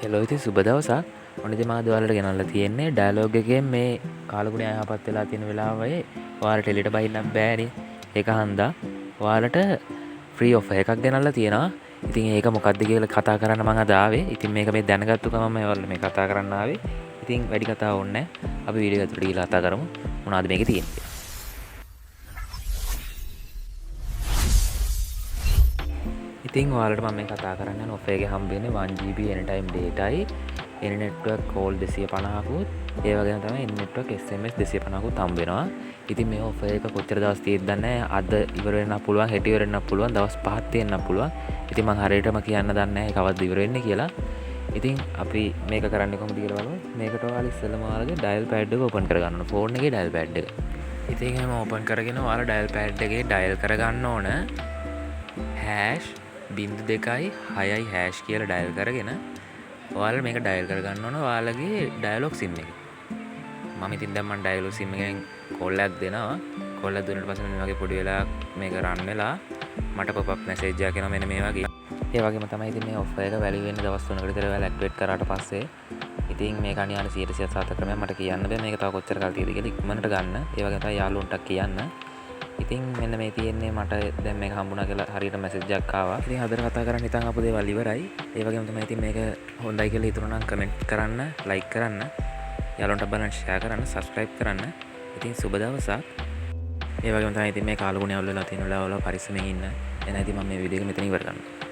Hello ඉතින් සුබ දවසක්. ඔන්න ඉතින් මම අද ඔයාලට ගෙනල්ලා තියෙන්නේ ඩයලොග් එකෙන් මේ කාලගුණය යහපත් වෙලා තියෙන වෙලාවේ ඔයාලට එළියට බහින්නත් බෑනේ. ඒක හන්දා ඔයාලට ෆ්‍රී ඔෆර් එකක් ගෙනල්ලා තියෙනවා. ඉතින් ඒක මොකක්ද කියලා කතා කරන්න මම අද ආවේ. ඉතින් මේක මේ දැනගත්තු ගමන් මම ඔයාලට මේ කතා කරන්න ආවේ. ඉතින් වැඩි කතා ඕනේ නැහැ. අපි වීඩියෝ එකකට ගිහලා කතා කරමු. මොනවද මේකේ තියෙන්නේ. ඉතින් ඔයාලට මම මේ කතා කරන්න යන ඔෆර් එකේ හම්බෙන්නේ 1GB anytime dataයි, any network call 250කුත්, ඒ වගේම තමයි any network SMS 250කුත් හම්බ වෙනවා. ඉතින් මේ ඔෆර් එක කොච්චර දවස් තියෙද්ද දන්නේ නැහැ. අද ඉවර වෙන්නත් පුළුවන්, හෙට ඉවර වෙන්නත් පුළුවන්, දවස් 5ක් තියෙන්නත් පුළුවන්. ඉතින් මම හරියටම කියන්න දන්නේ නැහැ ඒක කවද්ද ඉවර වෙන්නේ කියලා. ඉතින් අපි මේක කරන්නේ කොහොමද කියලා බලමු. මේකට ඔයාලා ඉස්සෙල්ලාම ඔයාලගේ dial pad එක open කරගන්න ඕන. ෆෝන් එකේ dial pad එක. ඉතින් එහෙම open කරගෙන ඔයාලා dial pad එකේ dial කරගන්න ඕන #2.6 කියලා ඩයල් කරගෙන ඔයාලා මේක ඩයල් කරගන්න ඕන ඔයාලගේ ඩයලොග් සිම් එකේ. මම ඉතින් දැන් මම ඩයලොග් සිම් එකෙන් කෝල් එකක් දෙනවා. කෝල් එක දුන්නාට පස්සේ මේ වගේ පොඩි වෙලාවක් මේක රන් වෙලා මට පොප් අප් මැසේජ් එකක් එනවා මෙන්න මේ වගේ. ඒ වගේම තමයි ඉතින් මේ ඔෆර් එක වැලියු වෙන්නේ දවස් 3කට විතර ඔයාලා ඇක්ටිවේට් කරාට පස්සේ. ඉතින් මේක අනිවාර්ය 100% ක්‍රමයක් මට කියන්න බෑ මේක තව කොච්චර කාල තියෙද කියලා ඉක්මනට ගන්න. ඒ වගේම තමයි යාළුවන්ට කියන්න. ඉතින් මෙන්න මේ තියෙන්නේ මට දැන් මේක හම්බුණා කියලා හරියට මැසේජ් එකක් ආවා. ඉතින් අදට කතා කරන්න ඉතින් අපු දේවල් ඉවරයි. ඒ වගේම තමයි ඉතින් මේක හොඳයි කියලා හිතුණා නම් කමෙන්ට් කරන්න, ලයික් කරන්න, යාළුවන්ට බලන්න ෂෙයා කරන්න, සබ්ස්ක්‍රයිබ් කරන්න. ඉතින් සුබ දවසක්. ඒ වගේම තමයි ඉතින් මේ කාලගුණය අවුල් වෙලා තියෙන වෙලාවල පරිස්සමෙන් ඉන්න. එහෙනම් ඉතින් මම මේ වීඩියෝ එක මෙතන ඉවර කරනවා.